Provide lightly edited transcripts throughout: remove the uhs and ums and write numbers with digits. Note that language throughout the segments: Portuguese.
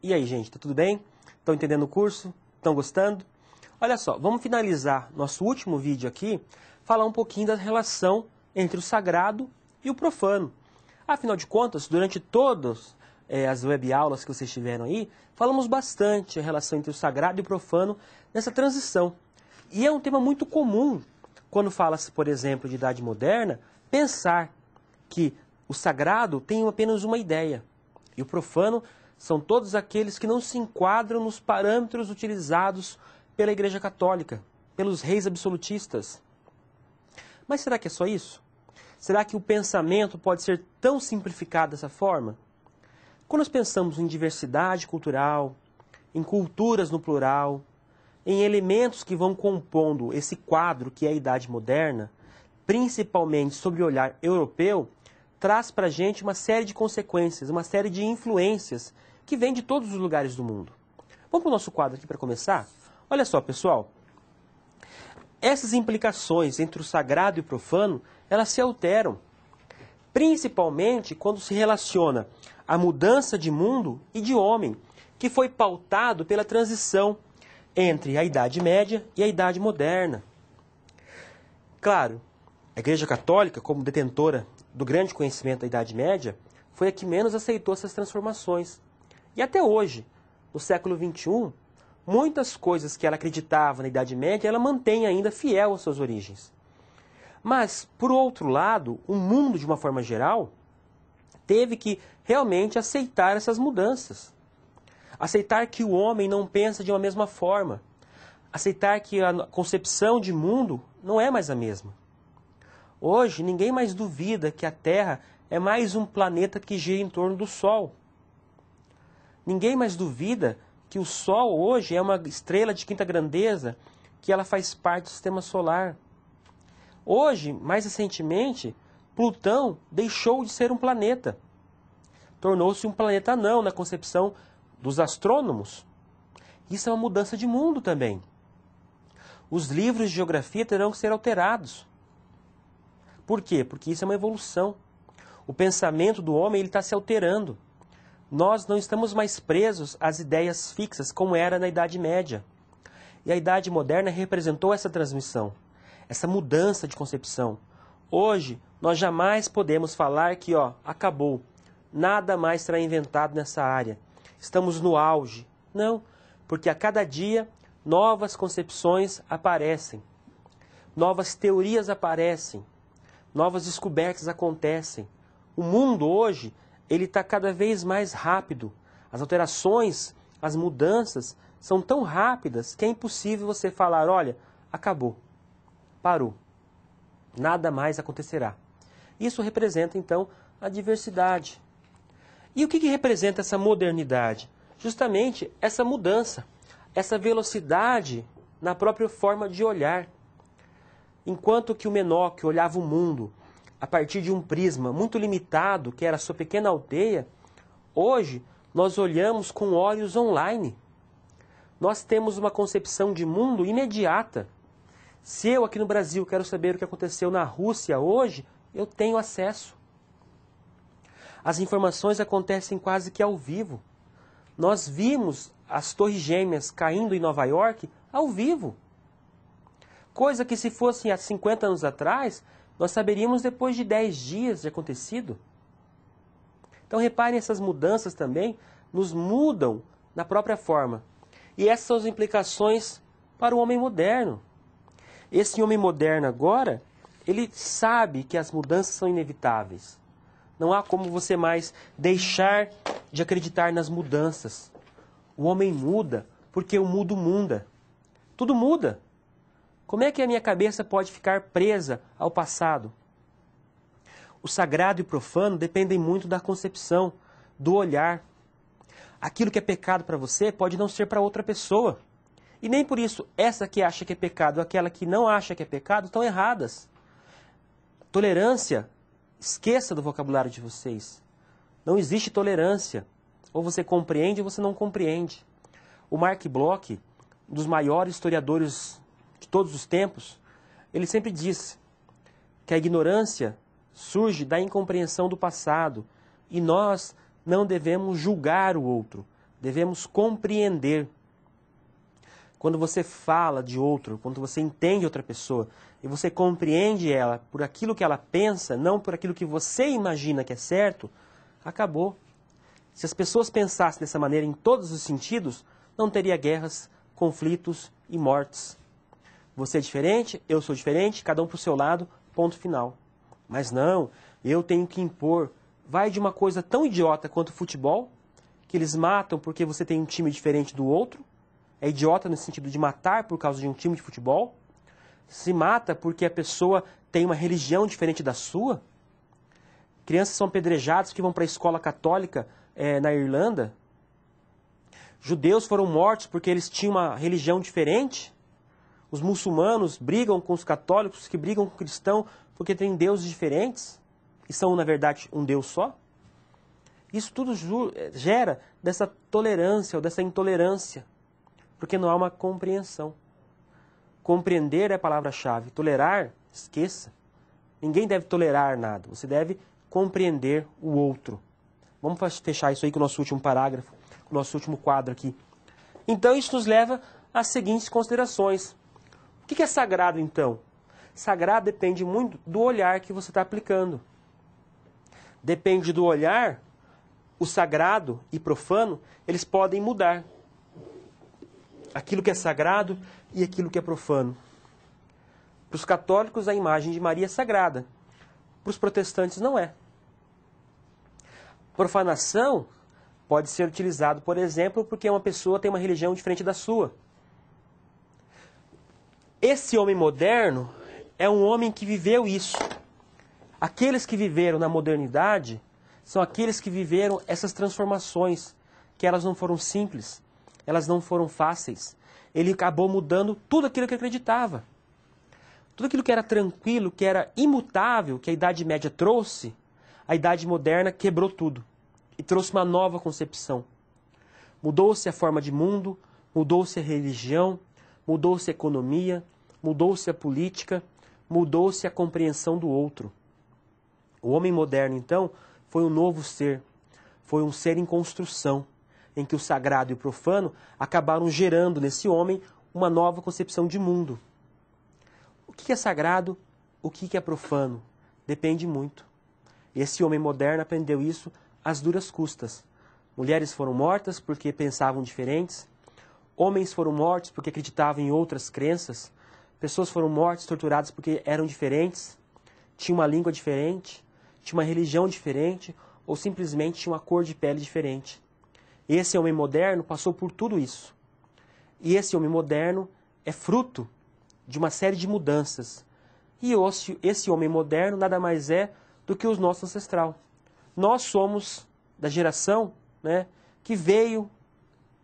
E aí, gente, tá tudo bem? Estão entendendo o curso? Estão gostando? Olha só, vamos finalizar nosso último vídeo aqui, falar um pouquinho da relação entre o sagrado e o profano. Afinal de contas, durante todas as webaulas que vocês tiveram aí, falamos bastante a relação entre o sagrado e o profano nessa transição. E é um tema muito comum, quando fala-se, por exemplo, de Idade Moderna, pensar que o sagrado tem apenas uma ideia e o profano são todos aqueles que não se enquadram nos parâmetros utilizados pela Igreja Católica, pelos reis absolutistas. Mas será que é só isso? Será que o pensamento pode ser tão simplificado dessa forma? Quando nós pensamos em diversidade cultural, em culturas no plural, em elementos que vão compondo esse quadro que é a Idade Moderna, principalmente sob o olhar europeu, traz para a gente uma série de consequências, uma série de influências que vêm de todos os lugares do mundo. Vamos para o nosso quadro aqui para começar? Olha só, pessoal. Essas implicações entre o sagrado e o profano, elas se alteram, principalmente quando se relaciona a mudança de mundo e de homem, que foi pautado pela transição entre a Idade Média e a Idade Moderna. Claro, a Igreja Católica, como detentora do grande conhecimento da Idade Média, foi a que menos aceitou essas transformações. E até hoje, no século XXI, muitas coisas que ela acreditava na Idade Média, ela mantém ainda fiel às suas origens. Mas, por outro lado, o mundo, de uma forma geral, teve que realmente aceitar essas mudanças. Aceitar que o homem não pensa de uma mesma forma. Aceitar que a concepção de mundo não é mais a mesma. Hoje, ninguém mais duvida que a Terra é mais um planeta que gira em torno do Sol. Ninguém mais duvida que o Sol hoje é uma estrela de quinta grandeza, que ela faz parte do sistema solar. Hoje, mais recentemente, Plutão deixou de ser um planeta. Tornou-se um planeta anão na concepção dos astrônomos. Isso é uma mudança de mundo também. Os livros de geografia terão que ser alterados. Por quê? Porque isso é uma evolução. O pensamento do homem está se alterando. Nós não estamos mais presos às ideias fixas, como era na Idade Média. E a Idade Moderna representou essa transmissão, essa mudança de concepção. Hoje, nós jamais podemos falar que, acabou. Nada mais será inventado nessa área. Estamos no auge. Não, porque a cada dia, novas concepções aparecem. Novas teorias aparecem. Novas descobertas acontecem. O mundo hoje, ele está cada vez mais rápido. As alterações, as mudanças são tão rápidas que é impossível você falar, olha, acabou, parou, nada mais acontecerá. Isso representa, então, a diversidade. E o que representa essa modernidade? Justamente essa mudança, essa velocidade na própria forma de olhar. Enquanto que o Menoque olhava o mundo a partir de um prisma muito limitado, que era a sua pequena aldeia, hoje nós olhamos com olhos online. Nós temos uma concepção de mundo imediata. Se eu aqui no Brasil quero saber o que aconteceu na Rússia hoje, eu tenho acesso. As informações acontecem quase que ao vivo. Nós vimos as Torres Gêmeas caindo em Nova York ao vivo. Coisa que se fosse há 50 anos atrás, nós saberíamos depois de 10 dias de acontecido. Então reparem, essas mudanças também nos mudam na própria forma. E essas são as implicações para o homem moderno. Esse homem moderno agora, ele sabe que as mudanças são inevitáveis. Não há como você mais deixar de acreditar nas mudanças. O homem muda porque o mundo muda. Tudo muda. Como é que a minha cabeça pode ficar presa ao passado? O sagrado e o profano dependem muito da concepção, do olhar. Aquilo que é pecado para você pode não ser para outra pessoa. E nem por isso essa que acha que é pecado, aquela que não acha que é pecado, estão erradas. Tolerância, esqueça do vocabulário de vocês. Não existe tolerância. Ou você compreende ou você não compreende. O Mark Bloch, um dos maiores historiadores de todos os tempos, ele sempre disse que a ignorância surge da incompreensão do passado e nós não devemos julgar o outro, devemos compreender. Quando você fala de outro, quando você entende outra pessoa e você compreende ela por aquilo que ela pensa, não por aquilo que você imagina que é certo, acabou. Se as pessoas pensassem dessa maneira em todos os sentidos, não teria guerras, conflitos e mortes. Você é diferente, eu sou diferente, cada um para o seu lado, ponto final. Mas não, eu tenho que impor. Vai de uma coisa tão idiota quanto o futebol, que eles matam porque você tem um time diferente do outro. É idiota no sentido de matar por causa de um time de futebol. Se mata porque a pessoa tem uma religião diferente da sua. Crianças são apedrejadas que vão para a escola católica na Irlanda. Judeus foram mortos porque eles tinham uma religião diferente. Os muçulmanos brigam com os católicos, que brigam com o cristão, porque têm deuses diferentes e são, na verdade, um Deus só. Isso tudo gera dessa tolerância ou dessa intolerância, porque não há uma compreensão. Compreender é a palavra-chave. Tolerar, esqueça. Ninguém deve tolerar nada. Você deve compreender o outro. Vamos fechar isso aí com o nosso último parágrafo, com o nosso último quadro aqui. Então, isso nos leva às seguintes considerações. O que é sagrado, então? Sagrado depende muito do olhar que você está aplicando. Depende do olhar, o sagrado e profano, eles podem mudar. Aquilo que é sagrado e aquilo que é profano. Para os católicos, a imagem de Maria é sagrada. Para os protestantes, não é. Profanação pode ser utilizado, por exemplo, porque uma pessoa tem uma religião diferente da sua. Esse homem moderno é um homem que viveu isso. Aqueles que viveram na modernidade são aqueles que viveram essas transformações, que elas não foram simples, elas não foram fáceis. Ele acabou mudando tudo aquilo que acreditava. Tudo aquilo que era tranquilo, que era imutável, que a Idade Média trouxe, a Idade Moderna quebrou tudo e trouxe uma nova concepção. Mudou-se a forma de mundo, mudou-se a religião, mudou-se a economia, mudou-se a política, mudou-se a compreensão do outro. O homem moderno, então, foi um novo ser, foi um ser em construção, em que o sagrado e o profano acabaram gerando nesse homem uma nova concepção de mundo. O que é sagrado, o que é profano? Depende muito. Esse homem moderno aprendeu isso às duras custas. Mulheres foram mortas porque pensavam diferentes, homens foram mortos porque acreditavam em outras crenças, pessoas foram mortas, torturadas porque eram diferentes, tinham uma língua diferente, tinham uma religião diferente ou simplesmente tinham uma cor de pele diferente. Esse homem moderno passou por tudo isso. E esse homem moderno é fruto de uma série de mudanças. E esse homem moderno nada mais é do que o nosso ancestral. Nós somos da geração, né, que veio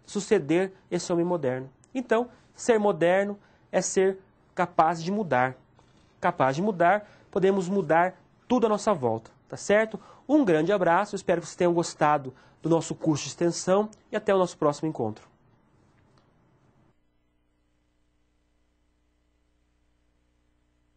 suceder esse homem moderno. Então, ser moderno é ser capaz de mudar. Capaz de mudar, podemos mudar tudo à nossa volta, tá certo? Um grande abraço, espero que vocês tenham gostado do nosso curso de extensão e até o nosso próximo encontro.